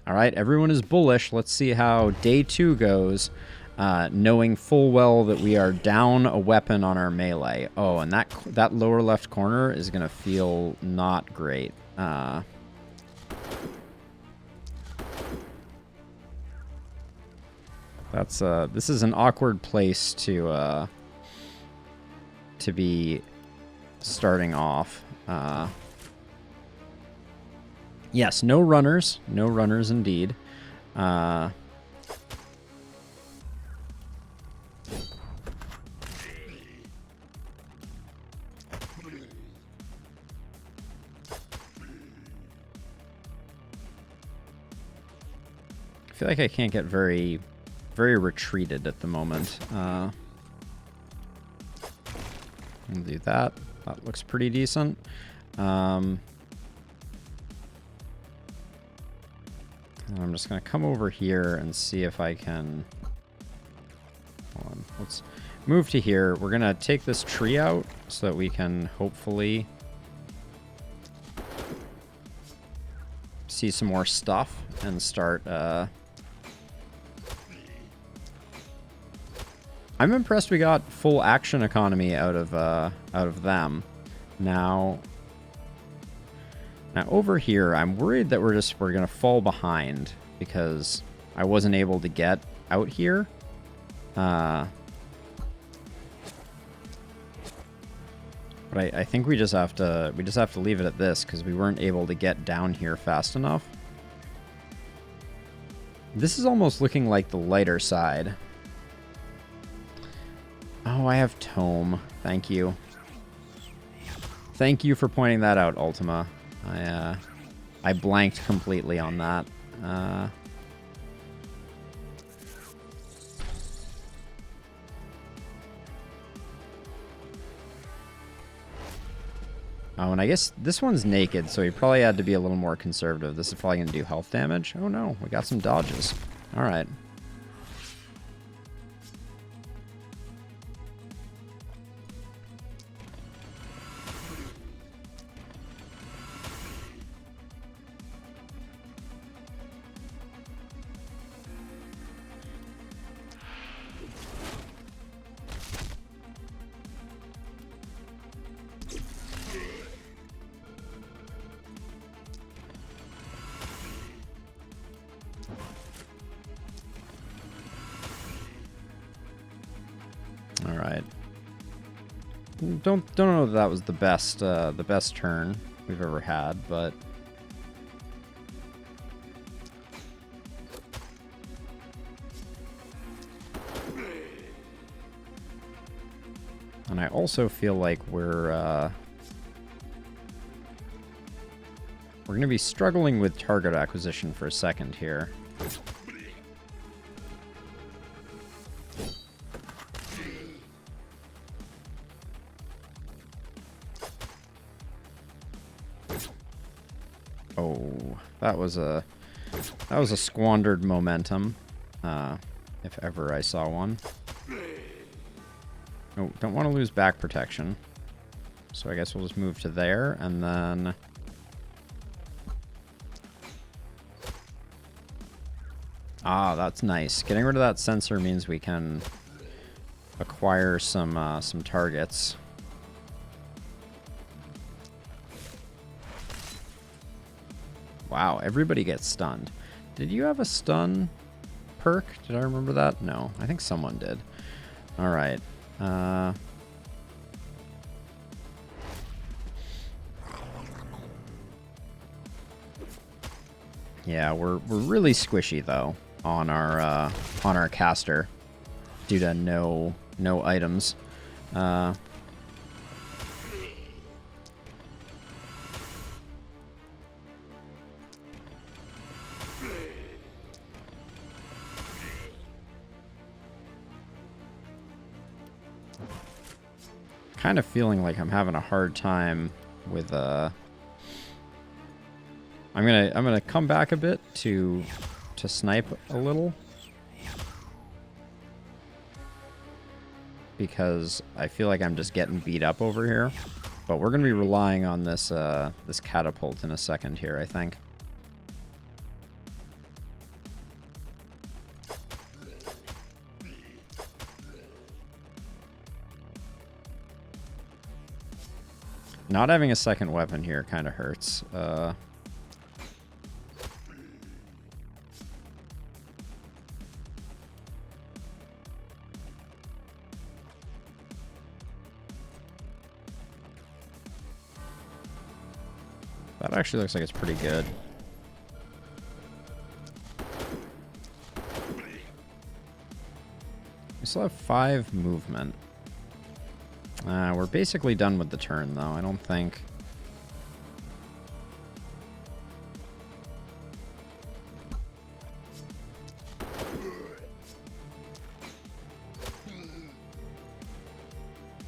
All right, everyone is bullish. Let's see how day 2 goes, knowing full well that we are down a weapon on our melee. Oh, and that lower left corner is going to feel not great. This is an awkward place to be starting off. Yes, no runners. No runners indeed. I feel like I can't get very retreated at the moment. I'll do that. That looks pretty decent. I'm just going to come over here and see if I can... Hold on. Let's move to here. We're going to take this tree out so that we can hopefully see some more stuff and start... I'm impressed we got full action economy out of them. Now over here, I'm worried that we're gonna fall behind because I wasn't able to get out here. But I think we just have to leave it at this because we weren't able to get down here fast enough. This is almost looking like the lighter side. Oh, I have Tome. Thank you. Thank you for pointing that out, Ultima. I blanked completely on that. Oh, and I guess this one's naked, so he probably had to be a little more conservative. This is probably going to do health damage. Oh no, we got some dodges. All right. All right. Don't know that was the best turn we've ever had, but and I also feel like we're going to be struggling with target acquisition for a second here. Oh, that was a squandered momentum, if ever I saw one. Oh, don't want to lose back protection. So I guess we'll just move to there, and then... Ah, that's nice. Getting rid of that sensor means we can acquire some targets. Wow, everybody gets stunned. Did you have a stun perk? Did I remember that? No, I think someone did. All right. Yeah, we're really squishy though on our caster due to no items. Kind of feeling like I'm having a hard time with I'm gonna come back a bit to snipe a little because I feel like I'm just getting beat up over here. But we're gonna be relying on this this catapult in a second here, I think. Not having a second weapon here kind of hurts. That actually looks like it's pretty good. We still have 5 movement. We're basically done with the turn, though. I don't think...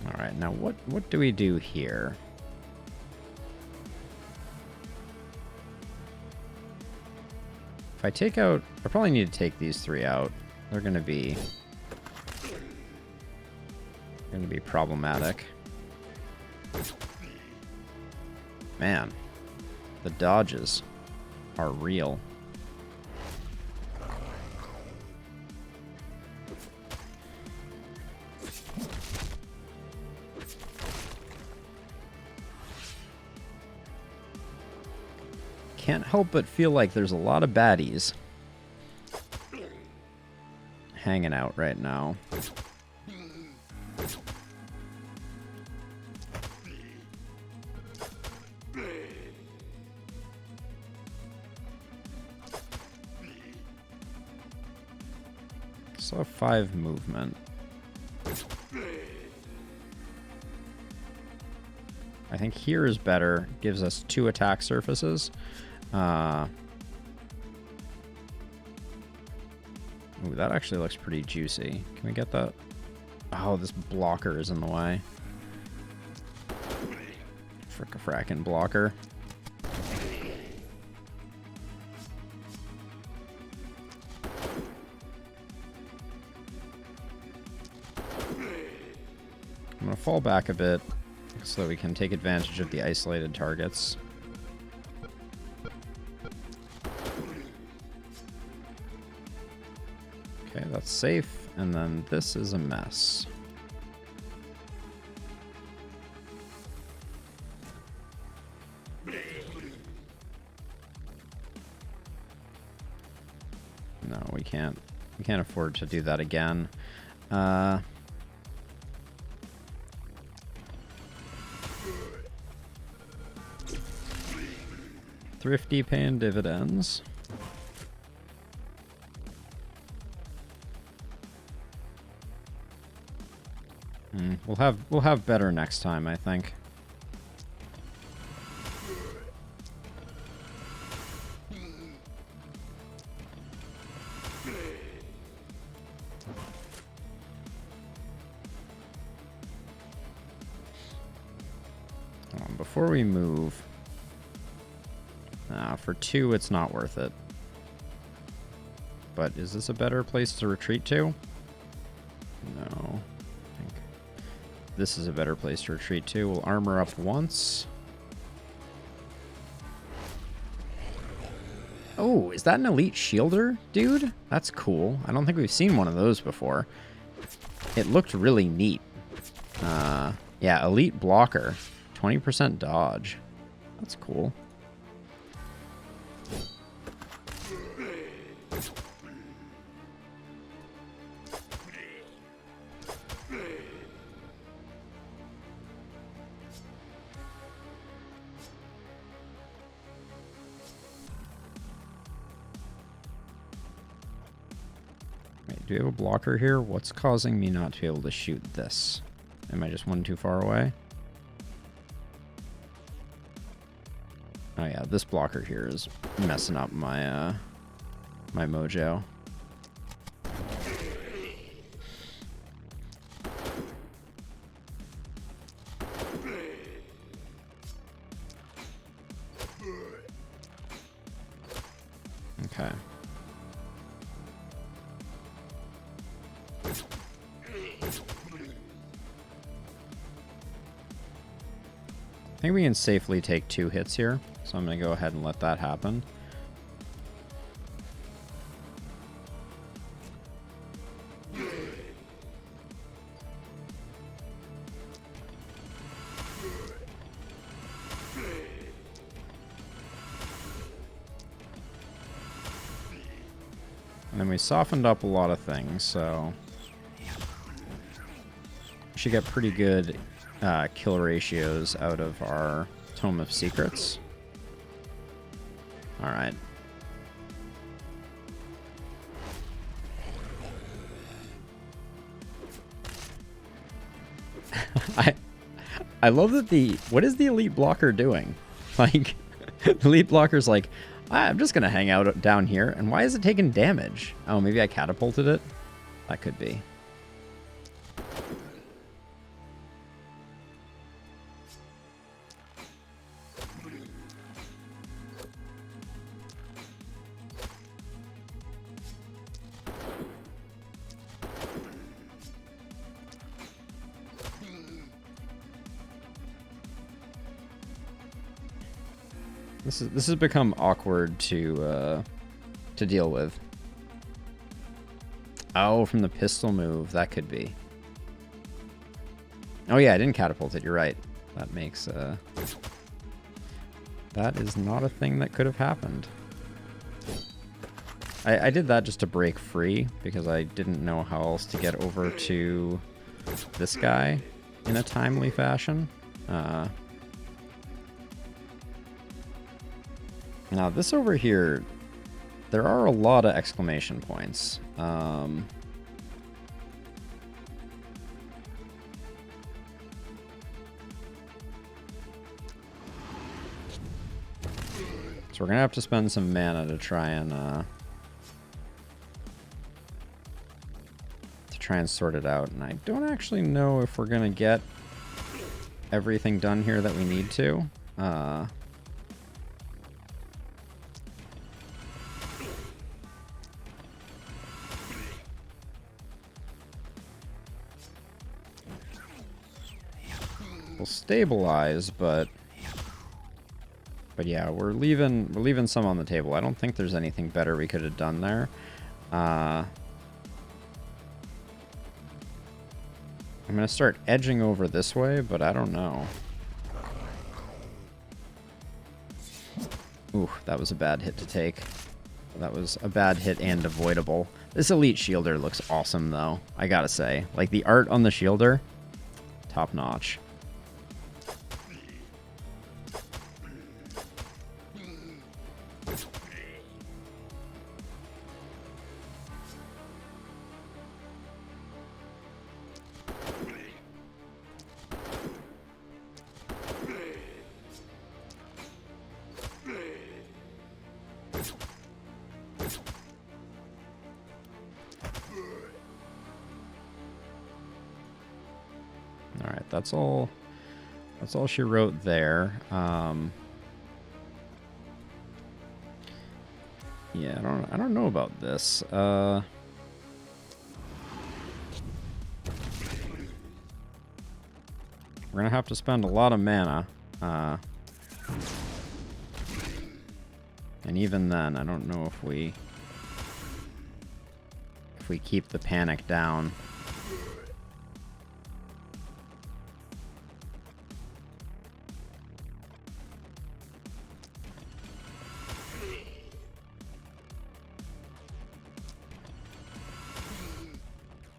Alright, now what do we do here? If I take out... I probably need to take these 3 out. They're gonna be problematic. Man, the dodges are real. Can't help but feel like there's a lot of baddies hanging out right now. Still have 5 movement. I think here is better. Gives us 2 attack surfaces. Ooh, that actually looks pretty juicy. Can we get that? Oh, this blocker is in the way. Frickin' blocker. I'm gonna fall back a bit so that we can take advantage of the isolated targets. Okay, that's safe, and then this is a mess. No, we can't afford to do that again. Thrifty paying dividends. We'll have better next time, I think. Before we move, for 2, it's not worth it. But is this a better place to retreat to? No. I think this is a better place to retreat to. We'll armor up once. Oh, is that an elite shielder, dude? That's cool. I don't think we've seen one of those before. It looked really neat. Yeah, elite blocker. 20% dodge. That's cool. Wait, do we have a blocker here? What's causing me not to be able to shoot this? Am I just one too far away? Oh yeah, this blocker here is messing up my my mojo. Okay. I think we can safely take 2 hits here, so I'm going to go ahead and let that happen. And then we softened up a lot of things, so we should get pretty good kill ratios out of our Tome of Secrets. Alright. I love that what is the elite blocker doing? Like, the elite blocker's like, I'm just gonna hang out down here, and why is it taking damage? Oh, maybe I catapulted it? That could be. This has become awkward to deal with. Oh, from the pistol move, that could be. Oh yeah, I didn't catapult it. You're right. That makes that is not a thing that could have happened. I did that just to break free because I didn't know how else to get over to this guy in a timely fashion. Now this over here, there are a lot of exclamation points. So we're gonna have to spend some mana to try and sort it out. And I don't actually know if we're gonna get everything done here that we need to. We'll stabilize, but yeah, we're leaving some on the table. I don't think there's anything better we could have done there. I'm gonna start edging over this way, but I don't know. Ooh, that was a bad hit to take. That was a bad hit and avoidable. This elite shielder looks awesome, though. I gotta say, like the art on the shielder, top notch. Alright, that's all she wrote there. Yeah, I don't know about this. We're gonna have to spend a lot of mana. And even then, I don't know if we keep the panic down.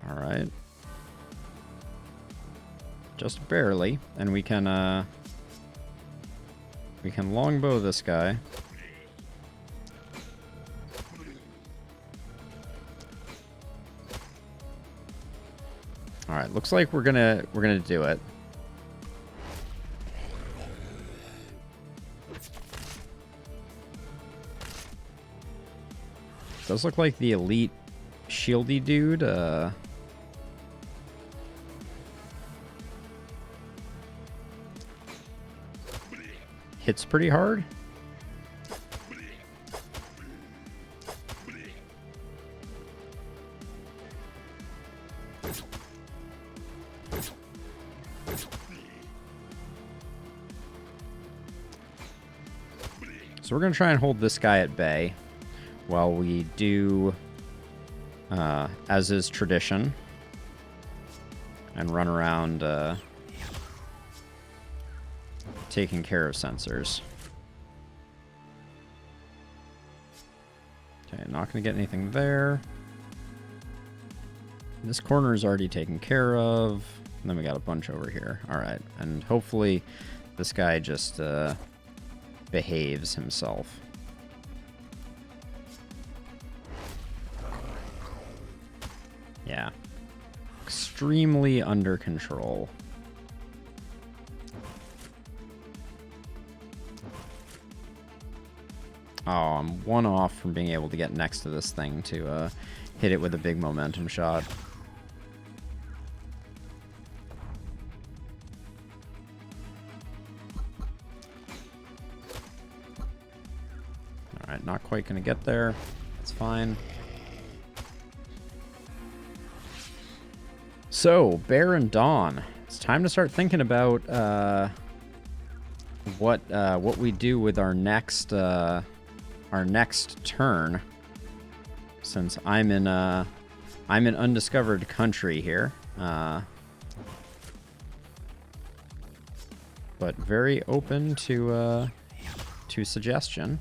All right. Just barely, and we can longbow this guy. All right, looks like we're gonna do it. Does look like the elite shieldy dude hits pretty hard. So we're going to try and hold this guy at bay while we do, as is tradition, and run around taking care of sensors. Okay, not going to get anything there. This corner is already taken care of. And then we got a bunch over here. All right, and hopefully this guy just behaves himself. Yeah. Extremely under control. Oh, I'm one off from being able to get next to this thing to hit it with a big momentum shot. Alright, not quite going to get there. That's fine. So, Bear and Dawn. It's time to start thinking about what we do with our next turn. Since I'm in undiscovered country here. But very open to suggestion.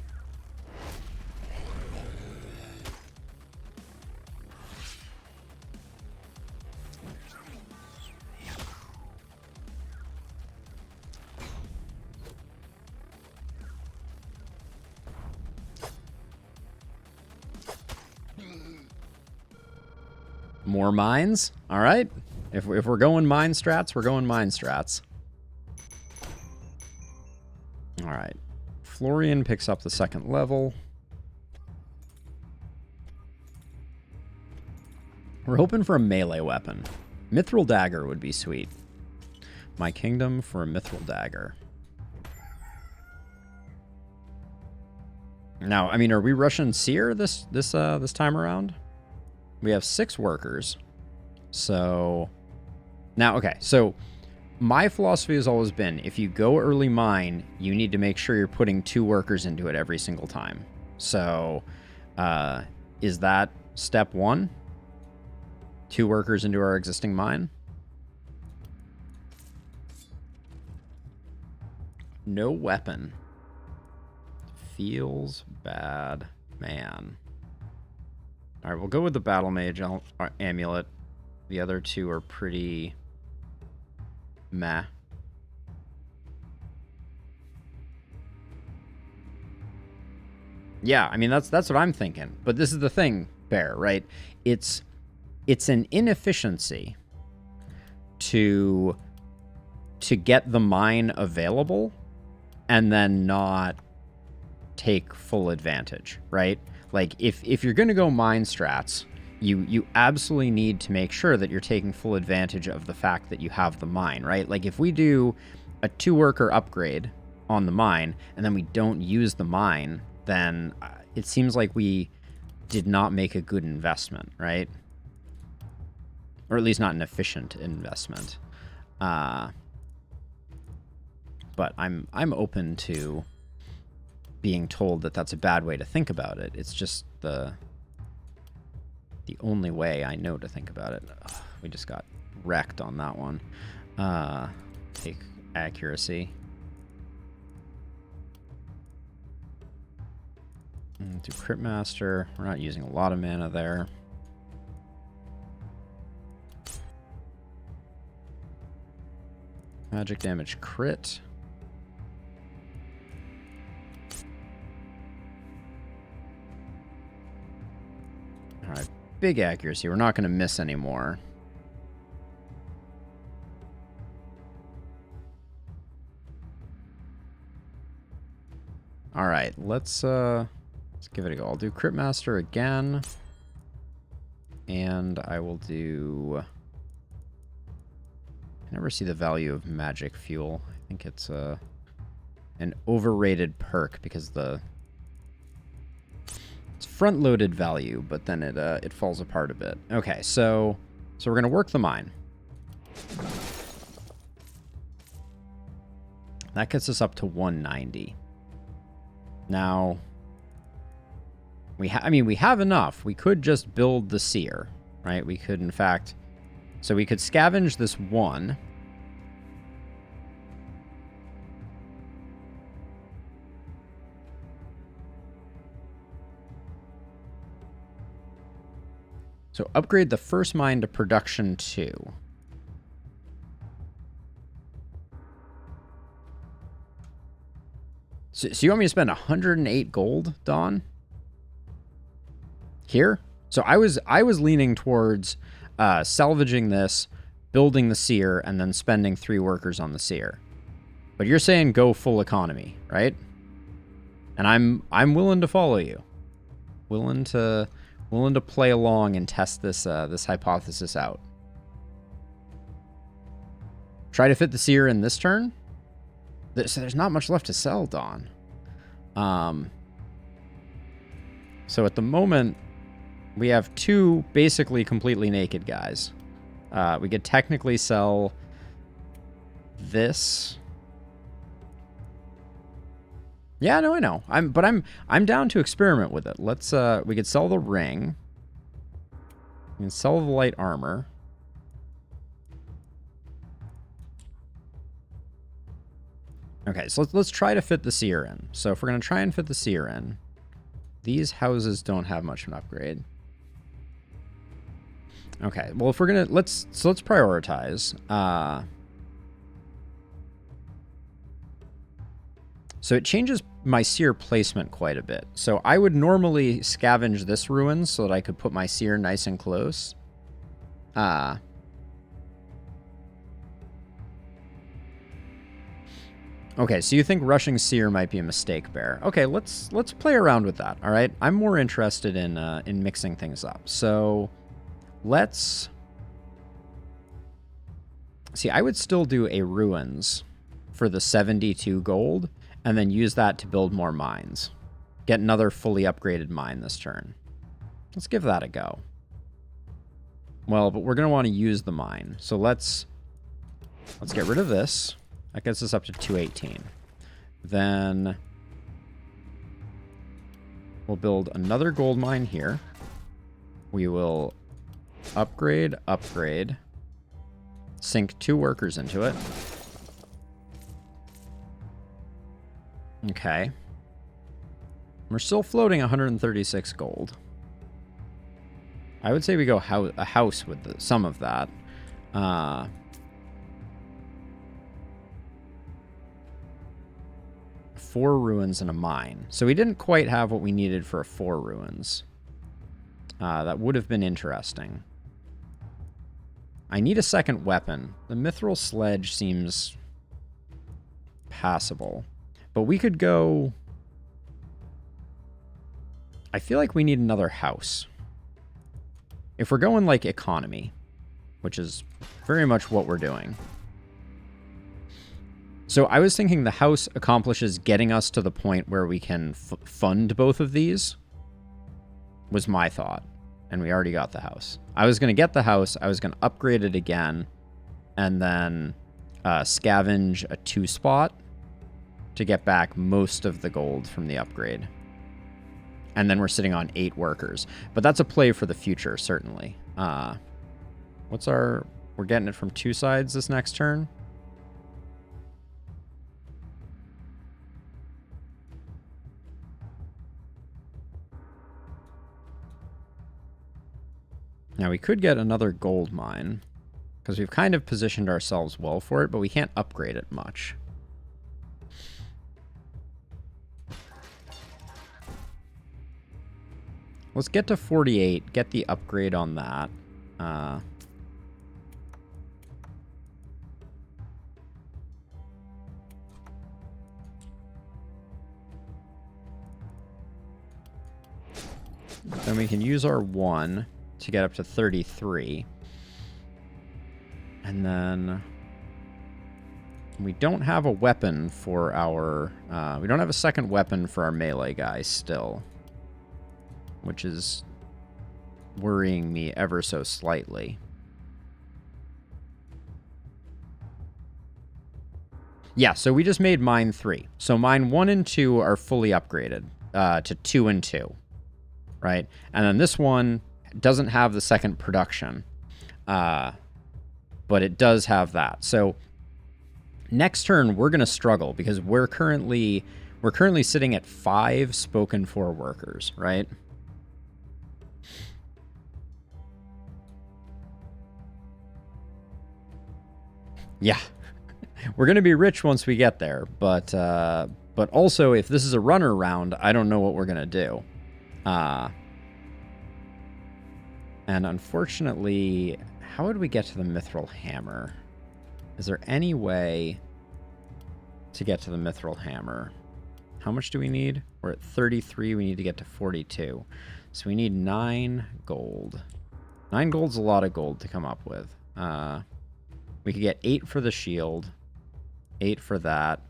More mines? All right. If we're going mine strats, we're going mine strats. All right. Florian picks up the second level. We're hoping for a melee weapon. Mithril dagger would be sweet. My kingdom for a mithril dagger. Now, I mean, are we rushing Seer this time around? We have 6 workers. So now, okay, so my philosophy has always been, if you go early mine, you need to make sure you're putting 2 workers into it every single time. So is that step 1? 2 workers into our existing mine? No weapon. Feels bad, man. All right, we'll go with the Battle Mage amulet. The other 2 are pretty meh. Yeah, I mean that's what I'm thinking. But this is the thing, Bear, right? It's an inefficiency to get the mine available and then not take full advantage, right? Like, if you're going to go mine strats, you absolutely need to make sure that you're taking full advantage of the fact that you have the mine, right? Like, if we do a 2-worker upgrade on the mine, and then we don't use the mine, then it seems like we did not make a good investment, right? Or at least not an efficient investment. But I'm open to being told that that's a bad way to think about it. It's just the only way I know to think about it. Ugh, we just got wrecked on that one. Take accuracy. Do Crit Master. We're not using a lot of mana there. Magic damage crit. Alright, big accuracy. We're not going to miss anymore. Alright, let's give it a go. I'll do Crit Master again. And I will do... I never see the value of Magic Fuel. I think it's an overrated perk because it's front-loaded value, but then it falls apart a bit. Okay, so we're gonna work the mine. That gets us up to 190. Now, we have enough. We could just build the Seer, right? We could, in fact, so we could scavenge this 1. So upgrade the first mine to production 2. So you want me to spend 108 gold, Dawn? Here? So I was leaning towards salvaging this, building the seer, and then spending 3 workers on the seer. But you're saying go full economy, right? And I'm willing to follow you. Willing to play along and test this this hypothesis out. Try to fit the seer in this turn. So there's not much left to sell, Dawn. So at the moment, we have 2 basically completely naked guys. We could technically sell this. Yeah, no, I know. I'm down to experiment with it. Let's we could sell the ring. We can sell the light armor. Okay, so let's try to fit the seer in. So if we're gonna try and fit the seer in, these houses don't have much of an upgrade. Okay, well if we're gonna let's prioritize. So it changes my seer placement quite a bit. So I would normally scavenge this ruin so that I could put my seer nice and close. Okay, so you think rushing seer might be a mistake, Bear. Okay, let's play around with that, all right? I'm more interested in mixing things up. So let's... See, I would still do a ruins for the 72 gold, and then use that to build more mines. Get another fully upgraded mine this turn. Let's give that a go. Well, but we're going to want to use the mine. So let's get rid of this. That gets us up to 218. Then we'll build another gold mine here. We will upgrade, sink 2 workers into it. Okay. We're still floating 136 gold. I would say we go a house with some of that. 4 ruins and a mine. So we didn't quite have what we needed for a 4 ruins. That would have been interesting. I need a second weapon. The mithril sledge seems passable. But we could go... I feel like we need another house. If we're going, like, economy, which is very much what we're doing. So I was thinking the house accomplishes getting us to the point where we can fund both of these, was my thought. And we already got the house. I was going to get the house, I was going to upgrade it again, and then scavenge a 2 spot to get back most of the gold from the upgrade. And then we're sitting on 8 workers. But that's a play for the future, certainly. What's our... We're getting it from 2 sides this next turn. Now, we could get another gold mine, because we've kind of positioned ourselves well for it, but we can't upgrade it much. Let's get to 48, get the upgrade on that. Then we can use our 1 to get up to 33. And then we don't have a weapon for our... we don't have a second weapon for our melee guy still, which is worrying me ever so slightly. Yeah, so we just made mine 3. So mine 1 and 2 are fully upgraded to 2 and 2, right? And then this one doesn't have the second production, but it does have that. So next turn we're going to struggle because we're currently sitting at 5 spoken for workers, right? Yeah. We're going to be rich once we get there, but also if this is a runner round, I don't know what we're going to do. And unfortunately, how would we get to the mithril hammer? Is there any way to get to the mithril hammer? How much do we need? We're at 33. We need to get to 42. So we need 9 gold. 9 gold's a lot of gold to come up with. We could get 8 for the shield. 8 for that.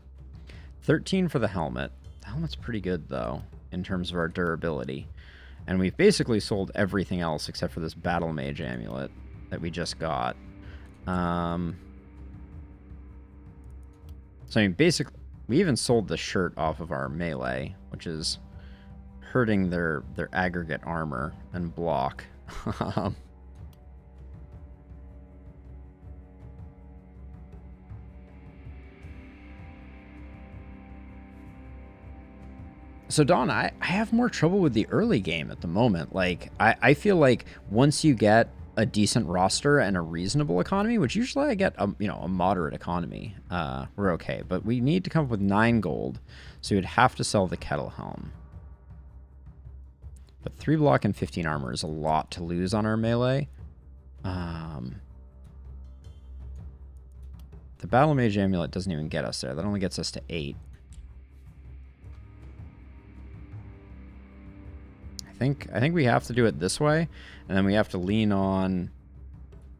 13 for the helmet. The helmet's pretty good, though, in terms of our durability. And we've basically sold everything else except for this battle mage amulet that we just got. So, I mean, basically, we even sold the shirt off of our melee, which is hurting their aggregate armor and block. So, Don, I have more trouble with the early game at the moment. Like, I feel like once you get a decent roster and a reasonable economy, which usually I get a moderate economy, we're okay. But we need to come up with 9 gold, so we'd have to sell the kettle helm. But 3 block and 15 armor is a lot to lose on our melee. The battle mage amulet doesn't even get us there. That only gets us to 8. I think we have to do it this way, and then we have to lean on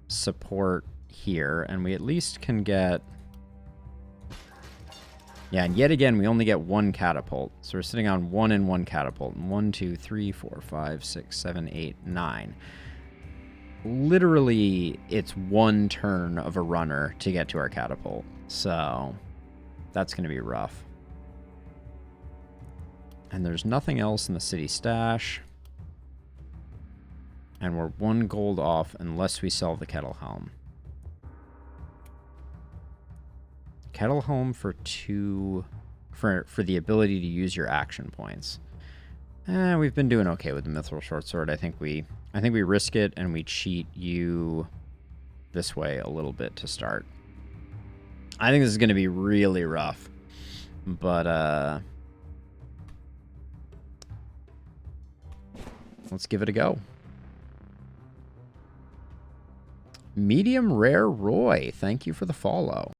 support here, and we at least can get... Yeah, and yet again, we only get 1 catapult. So we're sitting on 1 and 1 catapult. 1, 2, 3, 4, 5, 6, 7, 8, 9. Literally, it's 1 turn of a runner to get to our catapult. So that's going to be rough. And there's nothing else in the city stash. And we're 1 gold off unless we sell the kettle helm. Kettle helm for 2... For the ability to use your action points. We've been doing okay with the mithril short sword. I think we risk it and we cheat you this way a little bit to start. I think this is going to be really rough. But let's give it a go. Medium Rare Roy, thank you for the follow.